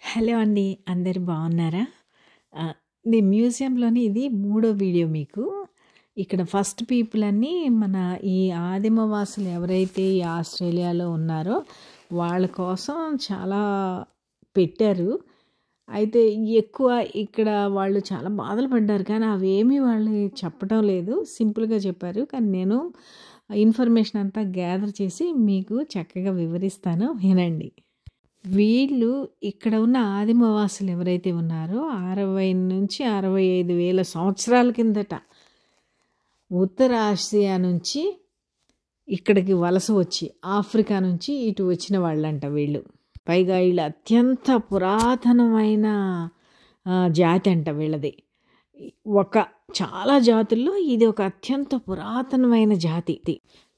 Hello అండి. అందరూ బాగున్నారా? ఇది మ్యూజియంలోని ఇది మూడో వీడియో మీకు. ఇక్కడ ఫస్ట్ పీపుల్ అన్నీ మన ఈ ఆదిమవాసులు ఎవరైతే ఈ ఆస్ట్రేలియాలో ఉన్నారో వాళ్ళ కోసం చాలా పెట్టారు. అయితే ఎక్కువ ఇక్కడ వాళ్ళు చాలా బాధలు పడ్డారు. కానీ అవేమీ వాళ్ళు చెప్పడం లేదు. సింపుల్‌గా చెప్పారు. కానీ నేను ఇన్ఫర్మేషన్ అంతా గ్యాదర్ చేసి మీకు చక్కగా వివరిస్తాను. వినండి. వీళ్ళు ఇక్కడ ఉన్న ఆదిమవాసులు ఎవరైతే ఉన్నారో 60-65 వేల సంవత్సరాల కిందట ఉత్తర ఆసియా నుంచి ఇక్కడికి వలస వచ్చి ఆఫ్రికా నుంచి ఇటు వచ్చిన వాళ్ళంట వీళ్ళు. పైగా వీళ్ళు అత్యంత పురాతనమైన జాతి అంట వీళ్ళది. చాలా జాతుల్లో ఇది ఒక అత్యంత పురాతనమైన జాతి.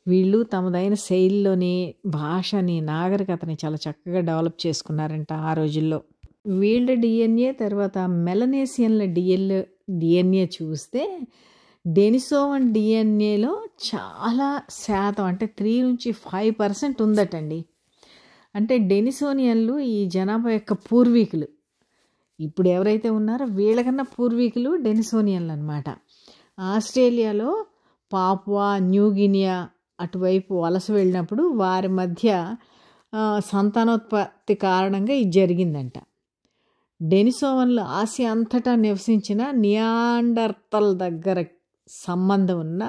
వీళ్ళు తమదైన శైలిలోని భాషని నాగరికతని చాలా చక్కగా డెవలప్ చేసుకున్నారంట ఆ రోజుల్లో. వీళ్ళ డిఎన్ఏ తర్వాత మెలనేసియన్ల డిఎన్ఏ చూస్తే డెనిసోవన్ డిఎన్ఏలో చాలా శాతం అంటే 3-5% ఉందటండి. అంటే డెనిసోనియన్లు ఈ జనాభా యొక్క పూర్వీకులు. ఇప్పుడు ఎవరైతే ఉన్నారో వీళ్ళకన్నా పూర్వీకులు డెనిసోనియన్లు అనమాట. ఆస్ట్రేలియాలో పాపువా న్యూగినియా అటువైపు వలస వెళ్ళినప్పుడు వారి మధ్య సంతానోత్పత్తి కారణంగా ఇది జరిగిందంట. డెనిసోవన్లు ఆసియా అంతటా నివసించిన నియాండర్తల్ దగ్గర సంబంధం ఉన్న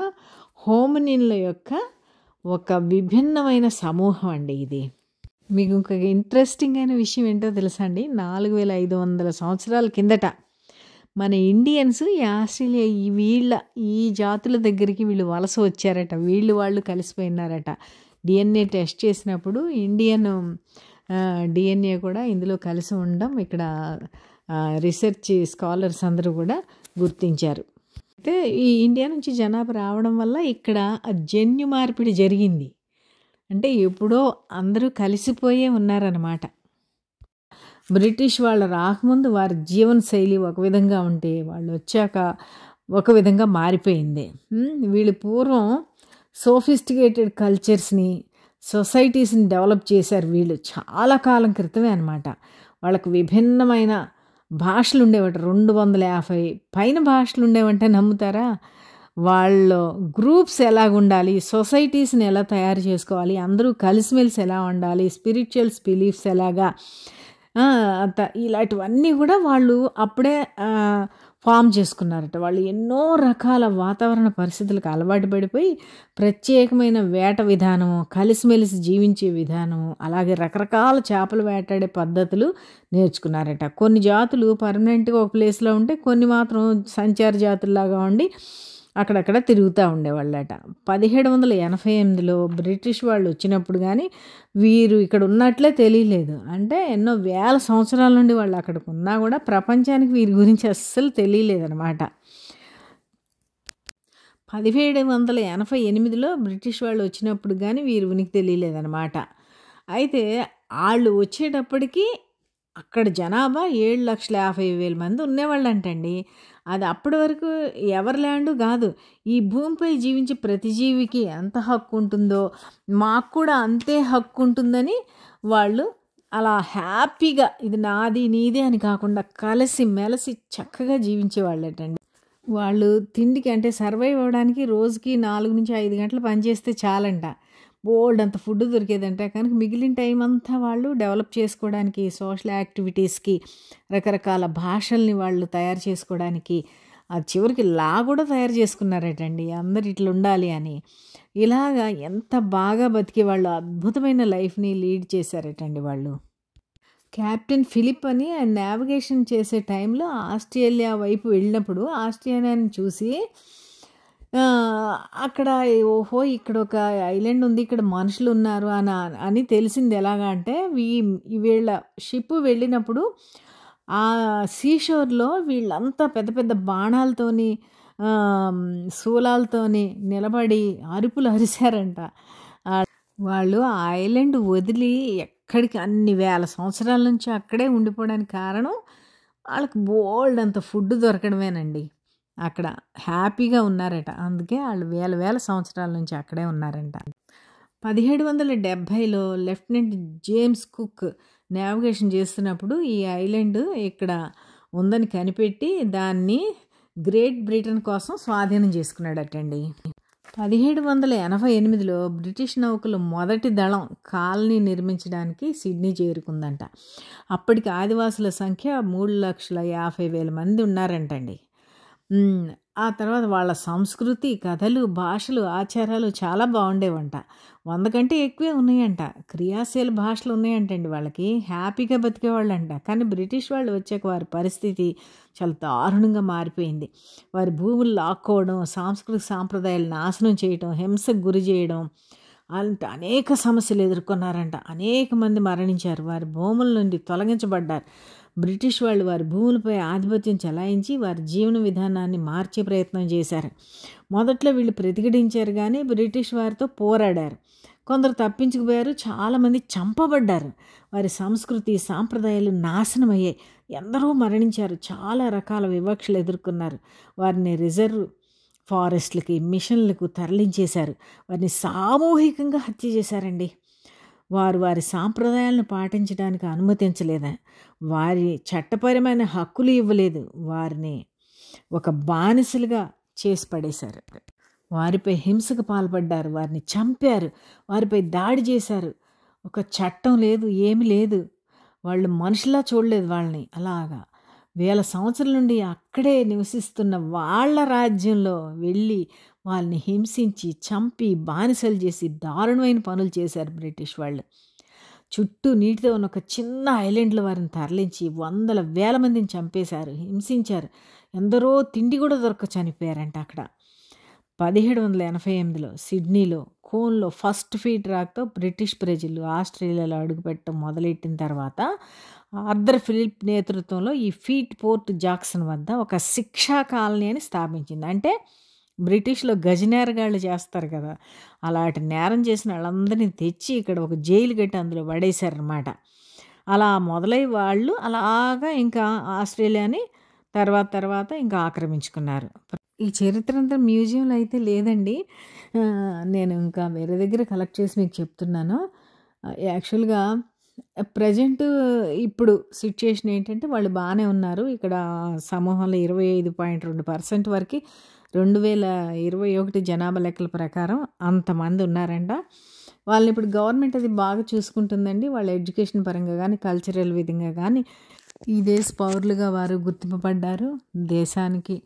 హోమినిన్ల యొక్క ఒక విభిన్నమైన సమూహం అండి ఇది. మీకు ఇంకొక ఇంట్రెస్టింగ్ అయిన విషయం ఏంటో తెలుసా అండి? 4500 సంవత్సరాల కిందట మన ఇండియన్స్ ఈ ఆస్ట్రేలియా ఈ జాతుల దగ్గరికి వీళ్ళు వలస వచ్చారట. వాళ్ళు కలిసిపోయినారట. డిఎన్ఏ టెస్ట్ చేసినప్పుడు ఇండియన్ డిఎన్ఏ కూడా ఇందులో కలిసి ఉండడం ఇక్కడ రీసెర్చ్ స్కాలర్స్ అందరూ కూడా గుర్తించారు. అయితే ఈ ఇండియా నుంచి జనాభా రావడం వల్ల ఇక్కడ జన్యు మార్పిడి జరిగింది. అంటే ఎప్పుడో అందరూ కలిసిపోయే ఉన్నారన్నమాట. బ్రిటిష్ వాళ్ళు రాకముందు వారి జీవన శైలి ఒక విధంగా ఉంటే వాళ్ళు వచ్చాక ఒక విధంగా మారిపోయింది. వీళ్ళు పూర్వం సోఫిస్టికేటెడ్ కల్చర్స్ని సొసైటీస్ని డెవలప్ చేశారు. వీళ్ళు చాలా కాలం క్రితమే అనమాట. వాళ్ళకు విభిన్నమైన భాషలు ఉండేవట. 250 పైన భాషలు ఉండేవంటే నమ్ముతారా? వాళ్ళు గ్రూప్స్ ఎలాగుండాలి, సొసైటీస్ని ఎలా తయారు చేసుకోవాలి, అందరూ కలిసిమెలిసి ఎలా ఉండాలి, స్పిరిచువల్స్ బిలీఫ్స్ ఎలాగా ఇలాంటివన్నీ కూడా వాళ్ళు అప్పుడే ఫామ్ చేసుకున్నారట. వాళ్ళు ఎన్నో రకాల వాతావరణ పరిస్థితులకు అలవాటు పడిపోయి ప్రత్యేకమైన వేట విధానము, కలిసిమెలిసి జీవించే విధానము, అలాగే రకరకాల చేపలు వేటాడే పద్ధతులు నేర్చుకున్నారట. కొన్ని జాతులు పర్మనెంట్గా ఒక ప్లేస్లో ఉంటే కొన్ని మాత్రం సంచార జాతుల్లాగా ఉండి అక్కడక్కడ తిరుగుతూ ఉండేవాళ్ళట. 1788లో బ్రిటిష్ వాళ్ళు వచ్చినప్పుడు కానీ వీరు ఇక్కడ ఉన్నట్లే తెలియలేదు. అంటే ఎన్నో వేల సంవత్సరాల నుండి వాళ్ళు అక్కడికి ఉన్నా కూడా ప్రపంచానికి వీరి గురించి అస్సలు తెలియలేదన్నమాట. 1788లో బ్రిటిష్ వాళ్ళు వచ్చినప్పుడు కానీ వీరి ఉనికి తెలియలేదన్నమాట. అయితే వాళ్ళు వచ్చేటప్పటికి అక్కడ జనాభా 7,50,000 మంది ఉండేవాళ్ళంటండి. అది అప్పటి వరకు ఎవరి ల్యాండు కాదు. ఈ భూమిపై జీవించే ప్రతి జీవికి ఎంత హక్కు ఉంటుందో మాకు కూడా అంతే హక్కు ఉంటుందని వాళ్ళు అలా హ్యాపీగా ఇది నాది నీదే అని కాకుండా కలిసి మెలిసి చక్కగా జీవించేవాళ్ళటండి. వాళ్ళు తిండికి అంటే సర్వైవ్ అవ్వడానికి రోజుకి 4-5 గంటలు పనిచేస్తే చాలంట. బోల్డ్ అంత ఫుడ్ దొరికేదంట. కనుక మిగిలిన టైం అంతా వాళ్ళు డెవలప్ చేసుకోవడానికి, సోషల్ యాక్టివిటీస్కి, రకరకాల భాషల్ని వాళ్ళు తయారు చేసుకోవడానికి, చివరికి లా కూడా తయారు చేసుకున్నారటండి. అందరు ఇట్లా ఉండాలి అని. ఇలాగా ఎంత బాగా బతికే వాళ్ళు అద్భుతమైన లైఫ్ని లీడ్ చేశారటండి వాళ్ళు. కెప్టెన్ ఫిలిప్ అని ఆయన నావిగేషన్ చేసే టైంలో ఆస్ట్రేలియా వైపు వెళ్ళినప్పుడు ఆస్ట్రేలియాని చూసి అక్కడ ఓహో ఇక్కడ ఒక ఐలాండ్ ఉంది, ఇక్కడ మనుషులు ఉన్నారు అని తెలిసింది. ఎలాగా అంటే వీళ్ళ షిప్ వెళ్ళినప్పుడు ఆ సీషోర్లో వీళ్ళంతా పెద్ద పెద్ద బాణాలతోని శూలాలతోని నిలబడి అరుపులు అరిశారంట. వాళ్ళు ఆ ఐలాండ్ వదిలి ఎక్కడికి అన్ని వేల సంవత్సరాల నుంచి అక్కడే ఉండిపోవడానికి కారణం వాళ్ళకి బోల్డ్ అంత ఫుడ్ దొరకడమేనండి. అక్కడ హ్యాపీగా ఉన్నారట. అందుకే వాళ్ళు వేల సంవత్సరాల నుంచి అక్కడే ఉన్నారంట. 1770లో లెఫ్టినెంట్ జేమ్స్ కుక్ నావిగేషన్ చేస్తున్నప్పుడు ఈ ఐలాండ్ ఇక్కడ ఉందని కనిపెట్టి దాన్ని గ్రేట్ బ్రిటన్ కోసం స్వాధీనం చేసుకున్నాడటండి. 1788లో బ్రిటిష్ నౌకలు మొదటి దళం కాలనీ నిర్మించడానికి సిడ్నీ చేరుకుందంట. అప్పటికి ఆదివాసుల సంఖ్య 3,50,000 మంది ఉన్నారంటండి. ఆ తర్వాత వాళ్ళ సంస్కృతి, కథలు, భాషలు, ఆచారాలు చాలా బాగుండేవంట. 100 కంటే ఎక్కువే ఉన్నాయంట. క్రియాశీల భాషలు ఉన్నాయంటండి. వాళ్ళకి హ్యాపీగా బతికేవాళ్ళంట. కానీ బ్రిటిష్ వాళ్ళు వచ్చాక వారి పరిస్థితి చాలా దారుణంగా మారిపోయింది. వారి భూములు లాక్కోవడం, సాంస్కృతిక సాంప్రదాయాలు నాశనం చేయడం, హింసకు గురి చేయడం అలాంటి అనేక సమస్యలు ఎదుర్కొన్నారంట. అనేక మంది మరణించారు, వారి భూముల నుండి తొలగించబడ్డారు. బ్రిటిష్ వాళ్ళు వారి భూములపై ఆధిపత్యం చెలాయించి వారి జీవన విధానాన్ని మార్చే ప్రయత్నం చేశారు. మొదట్లో వీళ్ళు ప్రతిఘటించారు, కానీ బ్రిటిష్ వారితో పోరాడారు. కొందరు తప్పించుకుపోయారు, చాలామంది చంపబడ్డారు. వారి సంస్కృతి సాంప్రదాయాలు నాశనం అయ్యాయి. ఎందరో మరణించారు, చాలా రకాల వివక్షలు ఎదుర్కొన్నారు. వారిని రిజర్వ్ ఫారెస్ట్లకి, మిషన్లకు తరలించేశారు. వారిని సామూహికంగా హత్య చేశారండి. వారి సాంప్రదాయాలను పాటించడానికి అనుమతించలేదు. వారి చట్టపరమైన హక్కులు ఇవ్వలేదు. వారిని ఒక బానిసలుగా చేసి పడేశారు. వారిపై హింసకు పాల్పడ్డారు, వారిని చంపారు, వారిపై దాడి చేశారు. ఒక చట్టం లేదు, ఏమి లేదు. వాళ్ళు మనుషులా చూడలేదు వాళ్ళని. అలాగా వేల సంవత్సరాల నుండి అక్కడే నివసిస్తున్న వాళ్ళ రాజ్యంలో వెళ్ళి వాళ్ళని హింసించి చంపి బానిసలు చేసి దారుణమైన పనులు చేశారు బ్రిటిష్ వాళ్ళు. చుట్టూ నీటితో ఉన్న ఒక చిన్న ఐలాండ్లో వారిని తరలించి 100,000 మందిని చంపేశారు, హింసించారు. ఎందరో తిండి కూడా దొరక చనిపోయారంట అక్కడ. 1788లో సిడ్నీలో కోన్లో ఫస్ట్ ఫీట్ రాక్తో బ్రిటిష్ ప్రజలు ఆస్ట్రేలియాలో అడుగుపెట్టడం మొదలెట్టిన తర్వాత ఆర్థర్ ఫిలిప్ నేతృత్వంలో ఈ ఫీట్ పోర్ట్ జాక్సన్ వద్ద ఒక శిక్షా కాలనీ అని స్థాపించింది. అంటే బ్రిటిష్లో గజనేరగాళ్ళు చేస్తారు కదా, అలాంటి నేరం చేసిన వాళ్ళందరినీ తెచ్చి ఇక్కడ ఒక జైలు కట్టి అందులో పడేశారనమాట. అలా మొదలై వాళ్ళు అలాగా ఇంకా ఆస్ట్రేలియాని తర్వాత ఇంకా ఆక్రమించుకున్నారు. ఈ చరిత్ర అంతా మ్యూజియంలో అయితే లేదండి. నేను ఇంకా వేరే దగ్గర కలెక్ట్ చేసి మీకు చెప్తున్నాను. యాక్చువల్గా ప్రజెంట్ ఇప్పుడు సిచ్యుయేషన్ ఏంటంటే వాళ్ళు బాగానే ఉన్నారు. ఇక్కడ సమూహంలో 25.2% వరకు 2021 జనాభా లెక్కల ప్రకారం అంతమంది ఉన్నారంట. వాళ్ళని ఇప్పుడు గవర్నమెంట్ అది బాగా చూసుకుంటుందండి. వాళ్ళ ఎడ్యుకేషన్ పరంగా కానీ కల్చరల్ విధంగా కానీ ఈ దేశ పౌరులుగా వారు గుర్తింపబడ్డారు. దేశానికి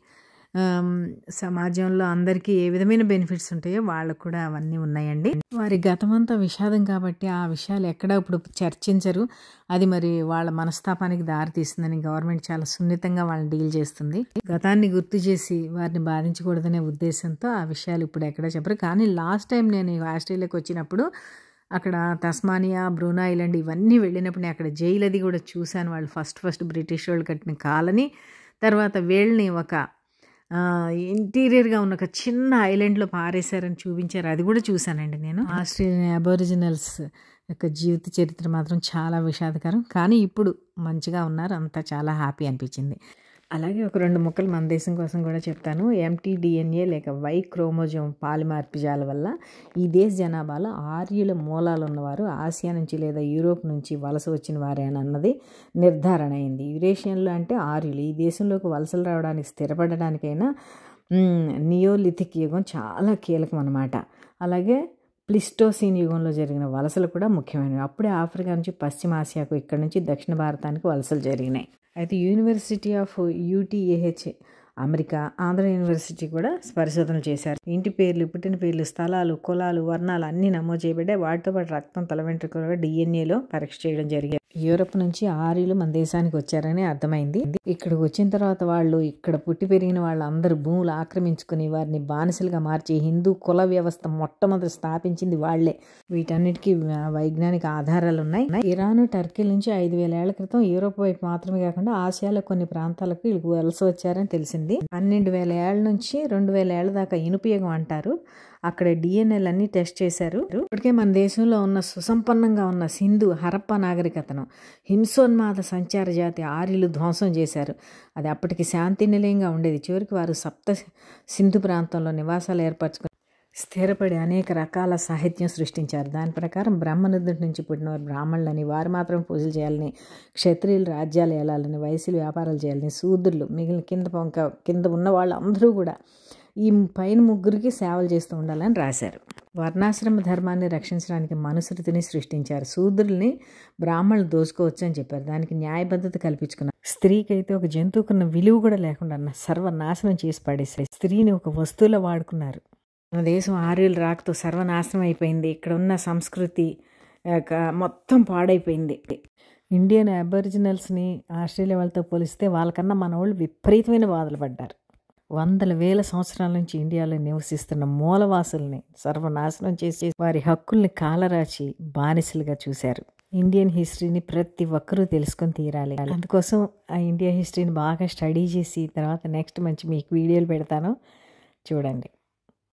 సమాజంలో అందరికీ ఏ విధమైన బెనిఫిట్స్ ఉంటాయో వాళ్ళకు కూడా అవన్నీ ఉన్నాయండి. వారి గతమంతా విషాదం కాబట్టి ఆ విషయాలు ఎక్కడ ఇప్పుడు చర్చించరు. అది మరి వాళ్ళ మనస్తాపానికి దారితీస్తుందని గవర్నమెంట్ చాలా సున్నితంగా వాళ్ళని డీల్ చేస్తుంది. గతాన్ని గుర్తు చేసి వారిని బాధించకూడదనే ఉద్దేశంతో ఆ విషయాలు ఇప్పుడు ఎక్కడ చెప్పరు. కానీ లాస్ట్ టైం నేను ఆస్ట్రేలియాకి వచ్చినప్పుడు అక్కడ తస్మానియా, బ్రూనా ఐలాండ్ ఇవన్నీ వెళ్ళినప్పుడు నేను అక్కడ జైలు అది కూడా చూశాను. వాళ్ళు ఫస్ట్ బ్రిటిష్ వాళ్ళు కట్టిన కాలనీ, తర్వాత వీళ్ళని ఒక ఇంటీరియర్గా ఉన్న ఒక చిన్న ఐలాండ్లో పారేశారని చూపించారు. అది కూడా చూశానండి నేను. ఆస్ట్రేలియన్ అబోరిజినల్స్ యొక్క జీవిత చరిత్ర మాత్రం చాలా విషాదకరం. కానీ ఇప్పుడు మంచిగా ఉన్నారు, అంతా చాలా హ్యాపీ అనిపించింది. అలాగే ఒక 2 ముక్కలు మన దేశం కోసం కూడా చెప్తాను. mtDNA లేక Y క్రోమోజోమ్ పాలిమార్పిజాల వల్ల ఈ దేశ జనాభాలో ఆర్యుల మూలాలు ఉన్నవారు ఆసియా నుంచి లేదా యూరోప్ నుంచి వలస వచ్చిన వారే అని అన్నది నిర్ధారణ అయింది. యురేషియన్లు అంటే ఆర్యులు. ఈ దేశంలోకి వలసలు రావడానికి స్థిరపడడానికైనా నియోలిథిక్ యుగం చాలా కీలకం అన్నమాట. అలాగే ప్లిస్టోసీన్ యుగంలో జరిగిన వలసలు కూడా ముఖ్యమైనవి. అప్పుడే ఆఫ్రికా నుంచి పశ్చిమ ఆసియాకు, ఇక్కడ నుంచి దక్షిణ భారతానికి వలసలు జరిగినాయి. అయితే university of UTAH America, Andhra university కూడా పరిశోధనలు చేశారు. ఇంటి పేర్లు, పుట్టిన పేర్లు, స్థలాలు, కులాలు, వర్ణాలు అన్నీ నమోదు చేయబడ్డాయి. వాటితో పాటు రక్తం, తల వెంట్రుకలుగా DNAలో పరీక్ష చేయడం జరిగింది. యూరోప్ నుంచి ఆర్యులు మన దేశానికి వచ్చారని అర్థమైంది. ఇక్కడికి వచ్చిన తర్వాత వాళ్ళు ఇక్కడ పుట్టి పెరిగిన వాళ్ళందరూ భూములు ఆక్రమించుకుని వారిని బానిసలుగా మార్చి హిందూ కుల వ్యవస్థ మొట్టమొదటి స్థాపించింది వాళ్లే. వీటన్నిటికీ వైజ్ఞానిక ఆధారాలు ఉన్నాయి. ఇరాన్, టర్కీ నుంచి 5,000 ఏళ్ల క్రితం యూరోప్ వైపు మాత్రమే కాకుండా ఆసియాలో కొన్ని ప్రాంతాలకు వీళ్ళకి వలస వచ్చారని తెలిసింది. 12,000 ఏళ్ల నుంచి 2,000 ఏళ్ల దాకా ఇనుపయుగం అంటారు. అక్కడ DNAలన్నీ టెస్ట్ చేశారు. ఇప్పటికే మన దేశంలో ఉన్న సుసంపన్నంగా ఉన్న సింధు, హరప్పా నాగరికతను హింసోన్మాద సంచార జాతి ఆర్యులు ధ్వంసం చేశారు. అది అప్పటికి శాంతి నిలయంగా ఉండేది. చివరికి వారు సప్త సింధు ప్రాంతంలో నివాసాలు ఏర్పరచుకుని స్థిరపడి అనేక రకాల సాహిత్యం సృష్టించారు. దాని ప్రకారం బ్రహ్మనుద్ధుడి నుంచి పుట్టినవారు బ్రాహ్మణులని, వారు మాత్రం పూజలు చేయాలని, క్షత్రియులు రాజ్యాలు ఏలాలని, వైశ్యులు వ్యాపారాలు చేయాలని, శూద్రులు మిగిలిన కింద ఉన్న వాళ్ళందరూ కూడా ఈ పైన ముగ్గురికి సేవలు చేస్తూ ఉండాలని రాశారు. వర్ణాశ్రమ ధర్మాన్ని రక్షించడానికి మనుస్మృతిని సృష్టించారు. శూద్రుల్ని బ్రాహ్మణులు దోచుకోవచ్చు అని చెప్పారు. దానికి న్యాయబద్ధత కల్పించుకున్నారు. స్త్రీకి అయితే ఒక జంతువుకున్న విలువ కూడా లేకుండా సర్వనాశనం చేసి పడేసారు. స్త్రీని ఒక వస్తువులో వాడుకున్నారు. మన దేశం ఆర్యుల రాకతో సర్వనాశనం అయిపోయింది. ఇక్కడ ఉన్న సంస్కృతి మొత్తం పాడైపోయింది. ఇండియన్ అబొరిజినల్స్ని ఆస్ట్రేలియా వాళ్ళతో పోలిస్తే వాళ్ళకన్నా మన వాళ్ళు విపరీతమైన బాధలు పడ్డారు. వందల వేల సంవత్సరాల నుంచి ఇండియాలో నివసిస్తున్న మూలవాసుల్ని సర్వనాశనం చేసి వారి హక్కుల్ని కాలరాచి బానిసలుగా చూశారు. ఇండియన్ హిస్టరీని ప్రతి ఒక్కరూ తెలుసుకొని తీరాలి. అందుకోసం ఆ ఇండియా హిస్టరీని బాగా స్టడీ చేసి తర్వాత నెక్స్ట్ మీకు వీడియోలు పెడతాను, చూడండి.